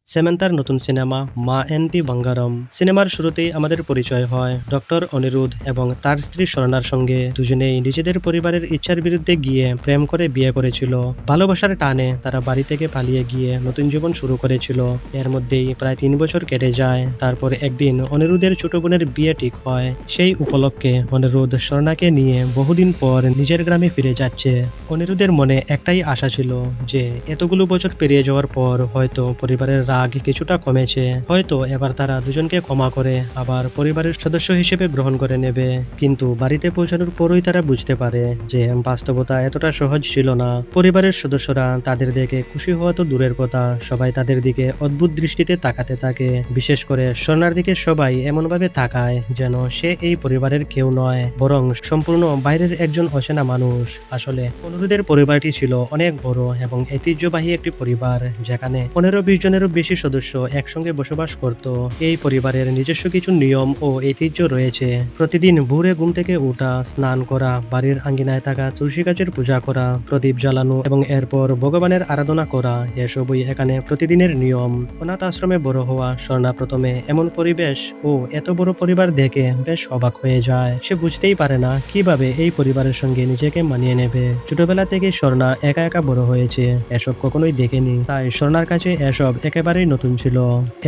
সেমেন্তার নতুন সিনেমা মা এনতি বাঙ্গারম সিনেমার শুরুতেই আমাদের পরিচয় হয় ডক্টর অনিরুদ্ধ এবং তার স্ত্রী স্বর্ণার সঙ্গে। দুজনেই নিজেদের পরিবারের ইচ্ছার বিরুদ্ধে গিয়ে প্রেম করে বিয়ে করেছিল। ভালোবাসার টানে তারা বাড়ি থেকে পালিয়ে গিয়ে নতুন জীবন শুরু করেছিল। এর মধ্যেই প্রায় 3 বছর কেটে যায়। তারপর একদিন অনিরুদ্ধের ছোট বোনের বিয়ে ঠিক হয়। সেই উপলক্ষে অনিরুদ্ধ স্বর্ণাকে নিয়ে বহুদিন পর নিজের গ্রামে ফিরে যাচ্ছে। অনিরুদ্ধের মনে একটাই আশা ছিল যে এতগুলো বছর পেরিয়ে যাওয়ার পর হয়তো পরিবারের রাগ কিছুটা কমেছে, হয়তো এবার তারা দুজনকে ক্ষমা করে আবার পরিবারের সদস্য হিসেবে গ্রহণ করে নেবে। কিন্তু বাড়িতে পৌঁছানোর পরই তারা বুঝতে পারে যে বাস্তবতা এতটা সহজ ছিল না। পরিবারের সদস্যরা তাদের দেখে খুশি হওয়া তো দূরের কথা, সবাই তাদের দিকে অদ্ভুত দৃষ্টিতে তাকাতে থাকে। বিশেষ করে স্বর্ণার দিকে সবাই এমনভাবে তাকায় যেন সে এই পরিবারের কেউ নয়, বরং সম্পূর্ণ বাইরের একজন অচেনা মানুষ। আসলে অনুরোধের পরিবারটি ছিল অনেক বড় এবং ঐতিহ্যবাহী একটি পরিবার, যেখানে 15-20 জনেরও বেশি সদস্য একসঙ্গে বসবাস করত। এই পরিবারের নিজস্ব কিছু নিয়ম ও ঐতিহ্য রয়েছে। প্রতিদিন ভোরে ঘুম থেকে ওঠা, স্নান করা, বাড়ির আঙ্গিনায় থাকা তুলসী গাছের পূজা করা, প্রদীপ জ্বালানো এবং এরপর ভগবানের আরাধনা করা, এসবই এখানে প্রতিদিনের নিয়ম। অনাথ আশ্রমে বড় হওয়া স্বর্ণা প্রথমে এমন পরিবেশ ও এত বড় পরিবার দেখে বেশ অবাক হয়ে যায়। সে বুঝতেই পারে না কিভাবে এই পরিবারের সঙ্গে নিজেকে মানিয়ে নেবে। ছোটবেলা থেকে স্বর্ণা একা একা বড় হয়েছে, এসব কখনোই দেখেনি। তাই স্বর্ণার কাছে এসব একেবারেই নতুন ছিল।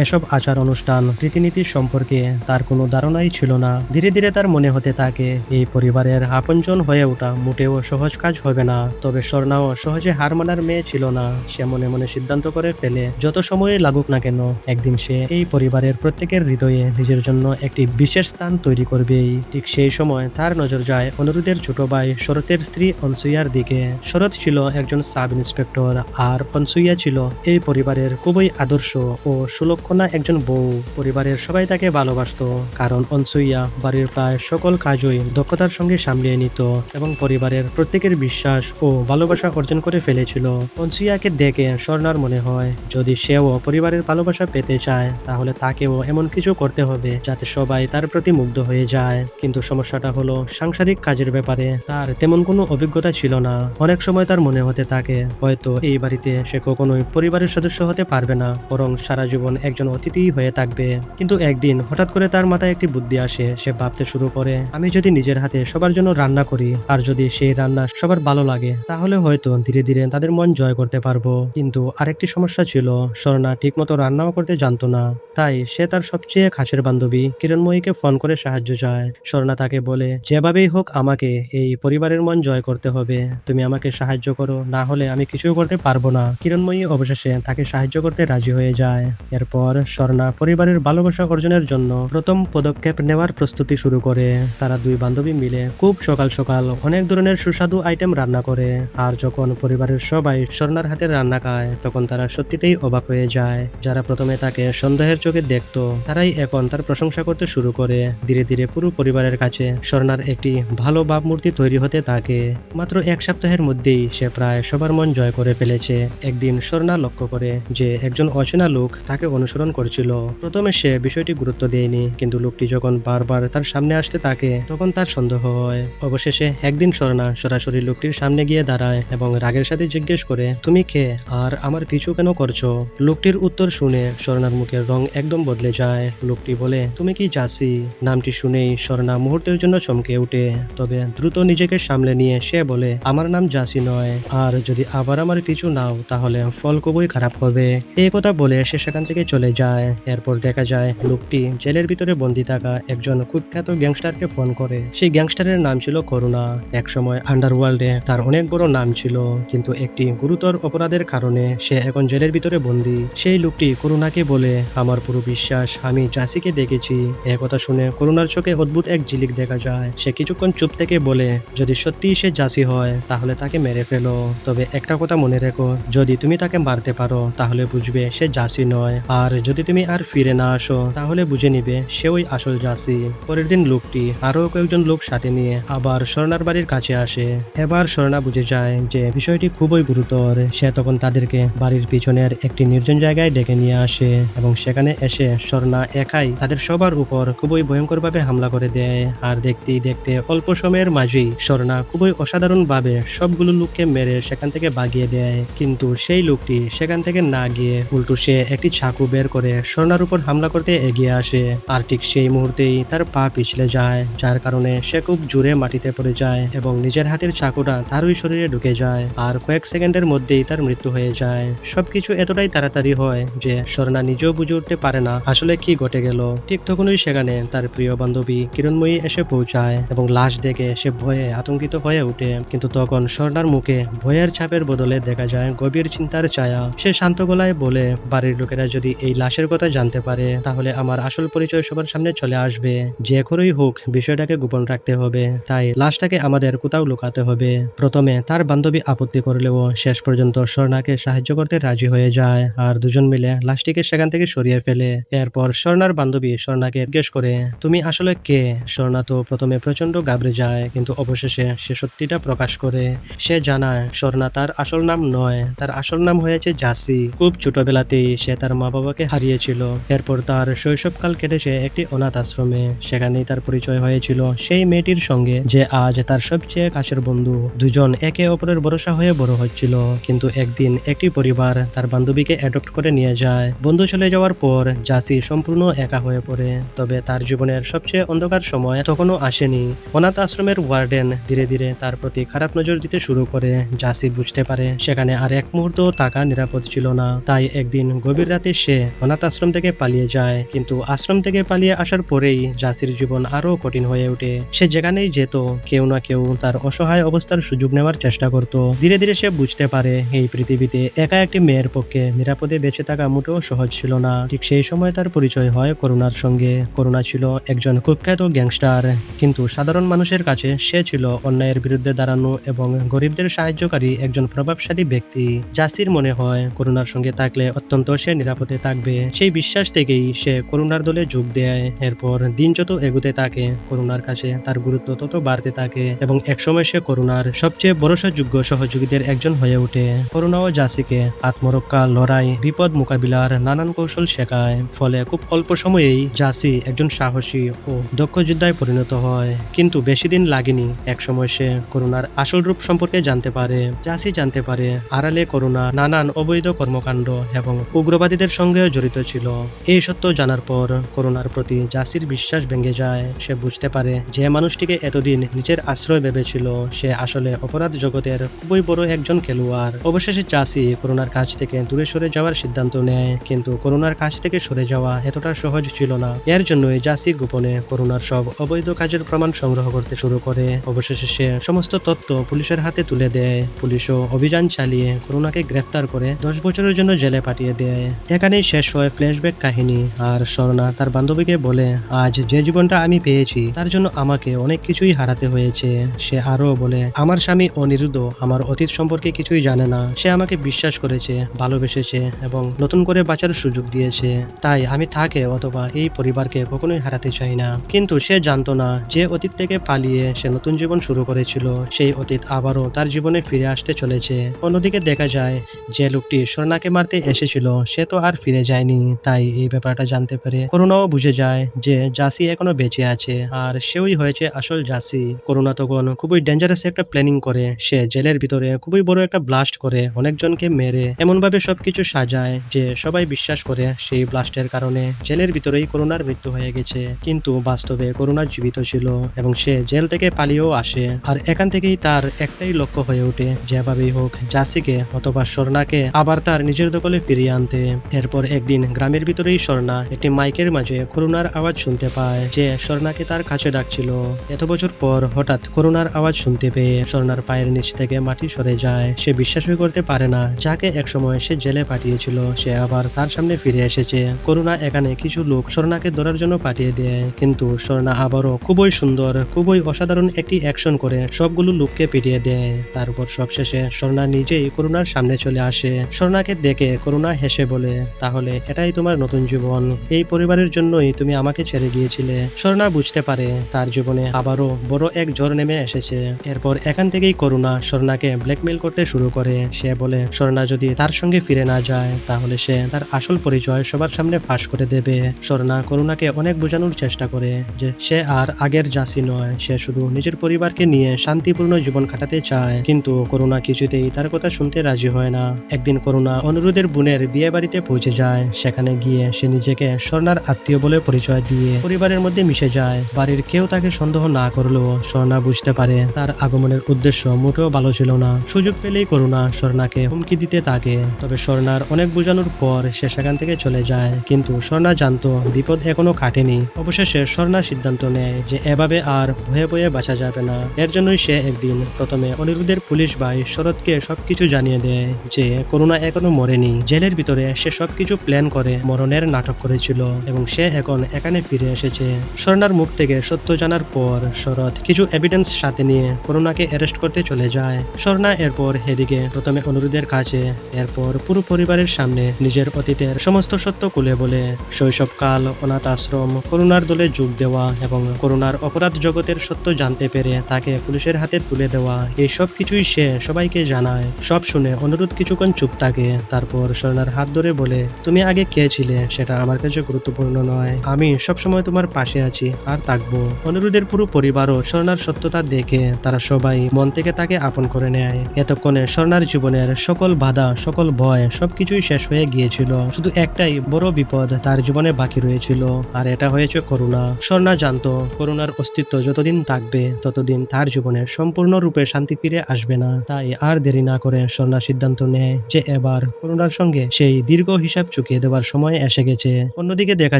এসব আচার অনুষ্ঠান, রীতিনীতির সম্পর্কে তার কোনো ধারণাই ছিল না। ধীরে ধীরে তার মনে হতে থাকে এই পরিবারের আপনজন হয়ে ওঠা মোটেও সহজ কাজ হবে না। তবে স্বর্ণাও সহজে হার মানার মেয়ে ছিল না। সে মনে মনে সিদ্ধান্ত করে ফেলে যত সময় লাগুক না কেন একদিন সে এই পরিবারের প্রত্যেকের হৃদয়ে নিজের জন্য একটি বিশেষ স্থান তৈরি করবেই। ঠিক সেই সময় তার নজর যায় অনুরোধের ছোট ভাই শরতের স্ত্রী অনসুইয়ার দিকে। শরৎ ছিল একজন সাব ইন্সপেক্টর আর অনসুইয়া ছিল এই পরিবারের খুবই আদর্শ ও সুলক্ষণা একজন বউ। পরিবারের সবাই তাকে ভালোবাসত, কারণ অনসুইয়া বাড়ির প্রায় সকল কাজই দক্ষতার সঙ্গে সামলিয়ে নিত এবং পরিবারের প্রত্যেকের বিশ্বাস ও ভালোবাসা অর্জন করে ফেলেছিল। অনসুইয়াকে দেখে স্বর্ণার মনে হয় যদি সেও পরিবারের ভালোবাসা পেতে চায় তাহলে তাকেও এমন কিছু করতে হবে যাতে সবাই তার প্রতি মুগ্ধ হয়ে যায়। কিন্তু সমস্যাটা হলো সাংসারিক কাজের ব্যাপারে তার তেমন কোনো অভিজ্ঞতা ছিল না। অনেক সময় তার মনে হতে থাকে হয়তো এই বাড়িতে সে কখনোই পরিবারের সদস্য হতে পারবে না, বরং সারা জীবন একজন অতিথি হয়ে থাকবে। কিন্তু একদিন হঠাৎ করে তার মাথায় একটি বুদ্ধি আসে। সে ভাবতে শুরু করে, আমি যদি নিজের হাতে সবার জন্য রান্না করি আর যদি সেই রান্না সবার ভালো লাগে তাহলে হয়তো ধীরে ধীরে তাদের মন জয় করতে পারবো। কিন্তু আরেকটি সমস্যা ছিল, স্বর্ণা ঠিকমতো রান্নাও করতে জানতো না। তাই সে তার সবচেয়ে কাছের বান্ধবী কিরণময়ীকে ফোন করে সাহায্য চায়। স্বর্ণা তাকে বলে, যেভাবেই হোক আমাকে এই পরিবারের মন জয় করতে হবে, তুমি আমাকে সাহায্য করো, না হলে আমি কিছুই করতে পারবো না। কিরণময়ী অবশেষে তাকে সাহায্য করতে রাজি হয়ে যায়। এরপর স্বর্ণা পরিবারের ভালোবাসা অর্জনের জন্য প্রথম পদক্ষেপ নেওয়ার প্রস্তুতি শুরু করে। তারা দুই বান্ধবী মিলে খুব সকাল সকাল অনেক ধরনের সুস্বাদু আইটেম রান্না করে। আর যখন পরিবারের সবাই স্বর্ণার হাতের রান্না খায় তখন তারা সত্যিতেই অবাক হয়ে যায়। যারা প্রথমে তাকে সন্দেহের চোখে দেখতো তারাই এখন তার প্রশংসা করতে শুরু করে। ধীরে ধীরে পুরো পরিবারের কাছে স্বর্ণার একটি ভালো ভাবমূর্তি তৈরি হতে থাকে। মাত্র 1 সপ্তাহের মধ্যেই সে প্রায় সবার মন জয় করে ফেলেছে। একদিন স্বর্ণা লক্ষ্য করে যে একজন অচেনা লোক তাকে অনুসরণ করছিল। প্রথমে সে বিষয়টি গুরুত্ব দেয়নি, কিন্তু লোকটি যখন বারবার তার সামনে আসতে থাকে তখন তার সন্দেহ হয়। অবশেষে একদিন স্বর্ণা সরাসরি লোকটির সামনে গিয়ে দাঁড়ায় এবং রাগের সাথে জিজ্ঞেস করে, তুমি কে আর আমার পিছু কেন করছো? লোকটির উত্তর শুনে স্বর্ণার মুখের রং একদম বদলে যায়। লোকটি বলে, তুমি কি জাসি? নামটি শুনেই স্বর্ণা মুহূর্তের জন্য চমকে উঠে, তবে দ্রুত নিজেকে সামলে নিয়ে সে বলে, আমার নাম জাসি নয়, আর যদি আবার আমার পিছু নাও তাহলে ফল খুবই খারাপ হবে। এই কথা বলে সে সেখান থেকে চলে যায়। এরপর দেখা যায় লোকটি জেলের ভিতরে বন্দী থাকা একজন কুখ্যাত গ্যাংস্টারকে ফোন করে। সেই গ্যাংস্টারের নাম ছিল করুণা। একসময় আন্ডারওয়ার্ল্ডে তার অনেক বড় নাম ছিল, কিন্তু একটি গুরুতর অপরাধের কারণে সে এখন জেলের ভিতরে বন্দী। সেই লোকটি করুণাকে বলে, আমার পুরো বিশ্বাস, আমি জাসিকে দেখেছি। একথা শুনে করুণার চোখে অদ্ভুত এক ঝিলিক দেখা যায়। সে কিছুক্ষণ চুপ থেকে বলে, যদি সত্যিই সে জাসি হয় তাহলে তাকে মেরে ফেলো, তবে একটা কথা মনে রেখো, যদি তুমি তাকে মারতে পারো তাহলে বুঝবে সে জাসি নয়, আর যদি তুমি আর ফিরে না আসো তাহলে বুঝে নিবে সে ওই আসল জাসি। পরের দিন লোকটি আরো কয়েকজন লোক সাথে নিয়ে আবার স্বর্ণার বাড়ির কাছে আসে। এবার স্বর্ণা বুঝে যায় যে বিষয়টি খুবই গুরুতর। সে তখন তাদেরকে বাড়ির পিছনের একটি নির্জন জায়গায় ডেকে নিয়ে আসে এবং সেখানে এসে স্বর্ণা একাই তাদের সবার উপর খুবই ভয়ঙ্করভাবে হামলা করে দেয়। আর দেখতেই দেখতে অল্প সময়ের মাঝেই স্বর্ণা খুবই অসাধারণ ভাবে সবগুলো লোককে মেরে সেখান থেকে ভাগিয়ে দেয়। কিন্তু সেই লোকটি সেখান থেকে না গিয়ে উল্টো উল্টো সে একটি চাকু বের করে স্বর্ণার উপর হামলা করতে এগিয়ে আসে। আর ঠিক সেই মুহূর্তেই তার পা পিছলে যায়, যার কারণে সে খুব জোরে মাটিতে পড়ে যায় এবং নিজের হাতের চাকুটা তারই শরীরে ঢুকে যায়। আর কয়েক সেকেন্ডের মধ্যেই তার মৃত্যু হয়ে যায়। সবকিছু এতটাই তাড়াতাড়ি হয় যে স্বর্ণা নিজেও বুঝে উঠতে পারে না আসলে কি ঘটে গেল। ঠিক তখনই সেখানে তার প্রিয় বান্ধবী কিরণময়ী এসে পৌঁছায় এবং লাশ দেখে সে ভয়ে আতঙ্কিত হয়ে ওঠে। কিন্তু তখন স্বর্ণার মুখে ভয়ের ছাপের বদলে দেখা যায় গভীর চিন্তার ছায়া। সে শান্ত গলায় বলে, বাড়ির লোকেরা যদি এই লাশের কথা জানতে পারে তাহলে আমার আসল পরিচয় সবার সামনে চলে আসবে। যে করেই হোক বিষয়টাকে গোপন রাখতে হবে, তাই লাশটাকে আমাদের কোথাও লুকাতে হবে। প্রথমে তার বান্ধবী আপত্তি করলেও শেষ পর্যন্ত স্বর্ণাকে সাহায্য করতে রাজি হয়ে যায় আর দুজন মিলে লাশটিকে সেখান থেকে সরিয়ে ফেলে। এরপর স্বর্ণার বান্ধবী স্বর্ণাকে জিজ্ঞেস করে, তুমি আসলে কে? স্বর্ণা তো প্রথমে প্রচন্ড ঘাবড়ে যায়, কিন্তু অবশেষে সে সত্যিটা প্রকাশ করে। সে জানায় স্বর্ণা তার আসল নাম নয়, তার আসল নাম হয়েছে জাসি। খুব ছোটবেলাতেই সে তার মা বাবাকে হারিয়েছিল। এরপর তার শৈশবকাল কেটেছে একটি অনাথ আশ্রমে। সেখানেই তার পরিচয় হয়েছিল সেই মেয়েটির সঙ্গে যে আজ তার সবচেয়ে কাছের বন্ধু। দুজন একে অপরের ভরসা হয়ে বড় হচ্ছিল। কিন্তু একদিন একটি পরিবার তার বান্ধবীকে অ্যাডপ্ট করে নিয়ে যায়। বন্ধু চলে যাওয়ার পর জাসি সম্পূর্ণ একা হয়ে পড়ে। তবে তার জীবনের সবচেয়ে অন্ধকার সময় তখনও আসেনি। অনাথ আশ্রমের ওয়ার্ডেন ধীরে ধীরে তার প্রতি খারাপ নজর দিতে শুরু করে। জাসি বুঝতে পারে সেখানে আর এক মুহূর্ত থাকা নিরাপদ ছিল না। তাই একদিন গভীর রাতে সে অনাথ আশ্রম থেকে পালিয়ে যায়। কিন্তু আশ্রম থেকে পালিয়ে আসার পরেই জাসির জীবন আরো কঠিন হয়ে ওঠে। সে যেখানেই যেত কেউ না কেউ তার অসহায় অবস্থার সুযোগ নেওয়ার চেষ্টা করত। ধীরে ধীরে সে বুঝতে পারে এই পৃথিবীতে একা একটি মেয়ের পক্ষে নিরাপদে বেঁচে থাকা মোটেও সহজ ছিল না। ঠিক সেই সময় তার পরিচয় হয় করুণার সঙ্গে। করুণা ছিল একজন কুখ্যাত গ্যাংস্টার, কিন্তু সাধারণ মানুষের কাছে সে ছিল অন্যায়ের বিরুদ্ধে দাঁড়ানো এবং গরিবদের সাহায্যকারী একজন প্রভাবশালী ব্যক্তি। জাসির মনে হয় করুণার সঙ্গে থাকলে অত্যন্ত সে নিরাপদে থাকবে। সেই বিশ্বাস থেকেই সে করুণার দলে যোগ দেয়। এরপর দিন যত এগুতে থাকে করুণার কাছে তার গুরুত্ব তত বাড়তে থাকে এবং একসময় সে করুণার সবচেয়ে ভরসাযোগ্য সহযোগীদের একজন হয়ে ওঠে। করুণা ও জাসিকে আত্মরক্ষা, লড়াই, বিপদ মোকাবিলার নানান কৌশল শেখায়। ফলে খুব অল্প সময়েই জাসি একজন সাহসী ও দক্ষ যোদ্ধায় পরিণত হয়। কিন্তু বেশি দিন লাগেনি, একসময় সে করুণার আসল রূপ সম্পর্কে জানতে পারে। জাসি জানতে পারে আড়ালে করুণা নানান অবৈধ কর্মকাণ্ড এবং উগ্রবাদীদের সঙ্গেও জড়িত ছিল। এই সত্য জানার পর করুণার প্রতি জাসির বিশ্বাস ভেঙে যায়। সে বুঝতে পারে যে মানুষটিকে এতদিন নিজের আশ্রয় ভেবেছিল সে আসলে অপরাধ জগতের খুবই বড় একজন খেলোয়াড়। অবশেষে জাসি করুণার কাছ থেকে দূরে সরে যাওয়ার সিদ্ধান্ত নেয়, কিন্তু করুণার কাছ থেকে সরে যাওয়া এতটা সহজ ছিল না। এর জন্যই জাসি গোপনে করুণার সব অবৈধ কাজের প্রমাণ সংগ্রহ করতে শুরু করে। অবশেষে সে সমস্ত তথ্য পুলিশের হাতে তুলে দেয়। পুলিশও অভিযান চালিয়ে করুণাকে গ্রেফতার করে 10 বছরের জন্য জেলে পাঠিয়ে দেয়। এখানেই শেষ হয় ফ্ল্যাশব্যাক কাহিনী। আর স্বর্ণা তার বান্ধবীকে বলে, আজ যে জীবনটা আমি পেয়েছি তার জন্য আমাকে অনেক কিছুই হারাতে হয়েছে। সে আরো বলে, আমার স্বামী অনিরুদ্ধ আমার অতীত সম্পর্কে কিছুই জানে না। সে আমাকে বিশ্বাস করেছে, ভালোবেসেছে এবং নতুন করে বাঁচার সুযোগ দিয়েছে। তাই আমি তাকে অথবা এই পরিবারকে কখনোই হারাতে চাই না। কিন্তু সে জানতো না যে অতীত থেকে পালিয়ে সে নতুন জীবন শুরু করেছিল সেই অতীত আবারও তার জীবনে ফিরে আসতে চলেছে। অন্যদিকে দেখা যায় যে লোকটি স্বর্ণাকে মারতে এসেছিল সে তো আর ফিরে যায়নি। তাই এই ব্যাপারটা জানতে পারে করুণাও বুঝে যায় যে জাসি এখনো বেঁচে আছে আর সেই হয়েছে আসল জাসি। করুণা তখন খুবই ডেঞ্জারাস একটা প্ল্যানিং করে। সে জেলের ভিতরে খুবই বড় একটা ব্লাস্ট করে অনেকজনকে মেরে এমনভাবে সবকিছু সাজায় যে সবাই বিশ্বাস করে সেই ব্লাস্টের কারণে জেলের ভিতরেই করুণার মৃত্যু হয়ে গেছে। কিন্তু বাস্তবে করুণা জীবিত ছিল এবং সে জেল থেকে পালিয়েও আসে। আর এখান থেকেই তার একটাই লক্ষ্য হয়ে ওঠে যেভাবেই হোক জাসিকে অথবা স্বর্ণাকে আবার তার নিজের দখলে ফিরিয়ে আনতে। এরপর একদিন গ্রামের ভিতরেই স্বর্ণা একটি মাইকের মাঝে করুণার আওয়াজ শুনতে পায় যে স্বর্ণাকে তার কাছে ডাকছিল। এত বছর পর হঠাৎ করুণার আওয়াজ শুনতে পেয়ে স্বর্ণার পায়ের নিচ থেকে মাটি সরে যায়। সে বিশ্বাসই করতে পারে না যাকে একসময় সে জেলে পাঠিয়েছিল সে আবার তার সামনে ফিরে এসেছে। করুণা এখানে কিছু লোক স্বর্ণাকে ধরার জন্য পাঠিয়ে দেয়, কিন্তু স্বর্ণা আবারও খুবই সুন্দর খুবই অসাধারণ একটি অ্যাকশন করে সবগুলো লোককে পিটিয়ে দেয়। তারপর সবশেষে স্বর্ণা নিজেই করুণার সামনে চলে আসে। স্বর্ণাকে দেখে করুণা হেসে বলে, তাহলে এটাই তোমার নতুন জীবন, এই পরিবারের জন্যই তুমি আমাকে ছেড়ে গিয়েছিলে। স্বর্ণা বুঝতে পারে তার জীবনে আবারও বড় এক ঝড় নেমে এসেছে। এরপর এখান থেকেই করুণা স্বর্ণাকে ব্ল্যাকমেইল করতে শুরু করে। সে বলে স্বর্ণা যদি তার সঙ্গে ফিরে না যায় তাহলে সে তার আসল পরিচয় সবার সামনে ফাঁস করে দেবে। স্বর্ণা করুণাকে অনেক বোঝানোর চেষ্টা করে যে সে আর আগের জাসি নয়, সে শুধু নিজের পরিবারকে নিয়ে শান্তিপূর্ণ জীবন কাটাতে চায়। কিন্তু করুণা কিছুতেই তার কথা শুনতে রাজি হয় না। একদিন করুণা অনুরোধের বোনের অনিরুদ্ধের বিয়ে বাড়িতে পৌঁছে যায়। সেখানে গিয়ে সে নিজেকে স্বর্ণার আত্মীয় বলে পরিচয় দিয়ে পরিবারের মধ্যে মিশে যায়। বাড়ির কেউ তাকে সন্দেহ না করলেও স্বর্ণা বুঝতে পারে তার আগমনের উদ্দেশ্য মোটেও ভালো ছিল না। সুযোগ পেলেই করুণা স্বর্ণাকে হুমকি দিতে থাকে। তবে স্বর্ণার অনেক বোঝানোর পর সে সেখান থেকে চলে যায়, কিন্তু স্বর্ণা জানতো বিপদ এখনো কাটেনি। অবশেষে স্বর্ণা সিদ্ধান্ত নেয় যে এভাবে আর ভয়ে ভয়ে বাঁচা যাবে না। এর জন্যই সে একদিন প্রথমে অনিরুদ্ধের পুলিশ ভাই শরৎকে সবকিছু জানিয়ে দেয় যে করুণা এখনো মরেনি। জেলের ভিতরে সে সবকিছু প্ল্যান করে মরণের নাটক করেছিল এবং সে এখন এখানে ফিরে এসেছে। স্বর্ণার মুখ থেকে সত্য জানার পর শরৎ কিছু এভিডেন্স সাথে নিয়ে করুণাকে অ্যারেস্ট করতে চলে যায়। স্বর্ণা এরপর এদিকে প্রথমে অনিরুদ্ধের কাছে, এরপর পুরো পরিবারের সামনে নিজের অতীতের সমস্ত সত্য খুলে বলে। শৈশবকাল, অনাথ আশ্রম, করুণার দলে যোগ দেওয়া এবং করুণার অপরাধ জগতের সত্য জানতে পেরে তাকে পুলিশের হাতে তুলে দেওয়া, এই সব কিছুই সে সবাইকে জানায়। সব শুনে অনিরুদ্ধ কিছুক্ষণ চুপ থাকে। তারপর স্বর্ণার হাত ধরে বলে, তুমি আগে কে ছিলে সেটা আমার কাছে গুরুত্বপূর্ণ নয়, আমি সবসময় তোমার পাশে আছি আর থাকবো। অনিরুদ্ধের পুরো পরিবারও স্বর্ণার সত্যতা দেখে তারা সবাই মন থেকে তাকে আপন করে নেয়। এতক্ষণে স্বর্ণার জীবনের সকল বাধা, সকল ভয় সবকিছুই শেষ হয়ে গিয়েছিল। শুধু একটাই বড় বিপদ তার জীবনে বাকি রয়েছিল, আর এটা হয়েছে করুণা। স্বর্ণা জানতো করুণার অস্তিত্ব যতদিন থাকবে ততদিন তার জীবনে সম্পূর্ণরূপে শান্তি ফিরে আসবে না। তাই আর দেরি না করে স্বর্ণা সিদ্ধান্ত নেয় যে এবার করুণার সঙ্গে সেই দীর্ঘ হিসাব চুকিয়ে দেওয়ার সময় এসে গেছে। অন্যদিকে দেখা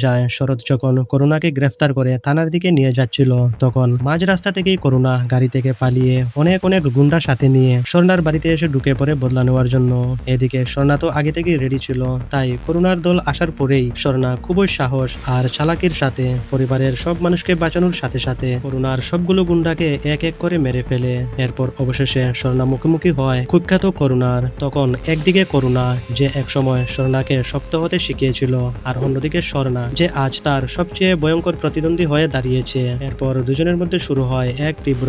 যায় শরৎ যখন করুণাকে গ্রেফতার করে থানার দিকে নিয়ে যাচ্ছিল, তখন মাঝ রাস্তা থেকেই করুণা গাড়ি থেকে পালিয়ে অনেক অনেক গুন্ডা সাথে নিয়ে স্বর্ণার বাড়িতে এসে ঢুকে পড়ে বদলা নেওয়ার জন্য। এদিকে স্বর্ণা তো আগে থেকেই রেডি ছিল, তাই করুণার দল আসার পরেই স্বর্ণা খুবই সাহস আর চালাকির সাথে পরিবারের সব মানুষকে বাঁচানোর সাথে সাথে করুণার সবগুলো গুন্ডাকে এক এক করে মেরে ফেলে। এরপর অবশেষে স্বর্ণা মুখোমুখি হয় কুখ্যাত করুণার। তখন একদিকে করুণা যে একসময় স্বর্ণাকে শক্ত হতে শিখিয়েছিল, আর অন্যদিকে স্বর্ণা যে আজ তার সবচেয়ে ভয়ঙ্কর প্রতিদ্বন্দ্বী হয়ে দাঁড়িয়েছে। এরপর দুজনের মধ্যে শুরু হয় এক তীব্র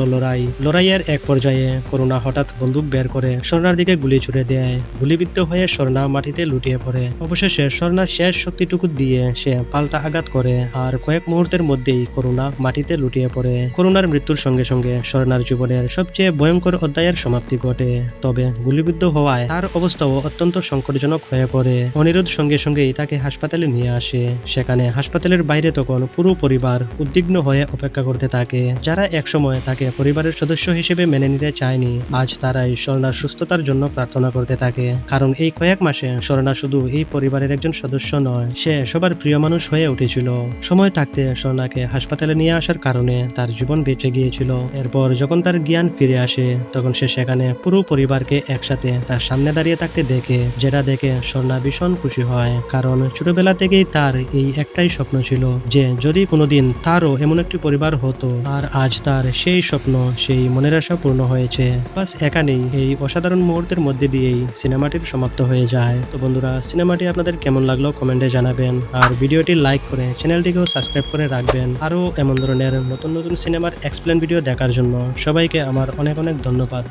লড়াইয়ের এক পর্যায়ে করুণা হঠাৎ বন্দুক বের করে স্বর্ণার দিকে গুলি ছুড়ে দেয়। গুলিবিদ্ধ হয়ে স্বর্ণা মাটিতে লুটিয়ে পড়ে। অবশেষে স্বর্ণার শেষ শক্তিটুকু দিয়ে সে পাল্টা আঘাত করে, আর কয়েক মুহূর্তের মধ্যেই করুণা মাটিতে লুটিয়ে পড়ে। করুণার মৃত্যুর সঙ্গে সঙ্গে স্বর্ণার জীবনের সবচেয়ে ভয়ঙ্কর অধ্যায়ের সমাপ্তি ঘটে। তবে গুলিবিদ্ধ হওয়ায় তার অবস্থাও অত্যন্ত সংকটজনক হয়ে পড়ে। অনিরুদ্ধ সঙ্গে সঙ্গেই তাকে হাসপাতালে নিয়ে আসে। সেখানে হাসপাতালের বাইরে তখন পুরো পরিবার উদ্বিগ্ন হয়ে অপেক্ষা করতে থাকে। যারা একসময় তাকে পরিবারের সদস্য হিসেবে মেনে নিতে চায়নি, আজ তারাই স্বর্ণার সুস্থতার জন্য প্রার্থনা করতে থাকে। কারণ এই কয়েক মাসে স্বর্ণা শুধু এই পরিবারের একজন সদস্য নয়, সে সবার প্রিয় মানুষ হয়ে উঠেছিল। সময় থাকতে স্বর্ণাকে হাসপাতালে নিয়ে আসার কারণে তার জীবন বেঁচে গিয়েছিল। এরপর যখন তার জ্ঞান ফিরে আসে, তখন সে সেখানে পুরো পরিবারকে একসাথে তার সামনে দাঁড়িয়ে থাকতে দেখে, যেটা দেখে স্বর্ণা ভীষণ খুশি হয়। কারণ ছোটবেলা থেকেই তার এই একটাই স্বপ্ন ছিল যে যদি কোনোদিন তারও এমন একটি পরিবার হতো, আর আজ তার সেই স্বপ্ন, সেই মনের আশা পূর্ণ হয়েছে। বাস এখানেই এই অসাধারণ মুহূর্তের মধ্যে দিয়েই সিনেমাটির সমাপ্ত হয়ে যায়। তো বন্ধুরা, সিনেমাটি আপনাদের কেমন লাগলো কমেন্টে জানাবেন, আর ভিডিওটি লাইক করে চ্যানেলটিকেও সাবস্ক্রাইব করে রাখবেন। আরও এমন ধরনের নতুন নতুন সিনেমার এক্সপ্লেন ভিডিও দেখার জন্য সবাইকে আমার অনেক অনেক ধন্যবাদ।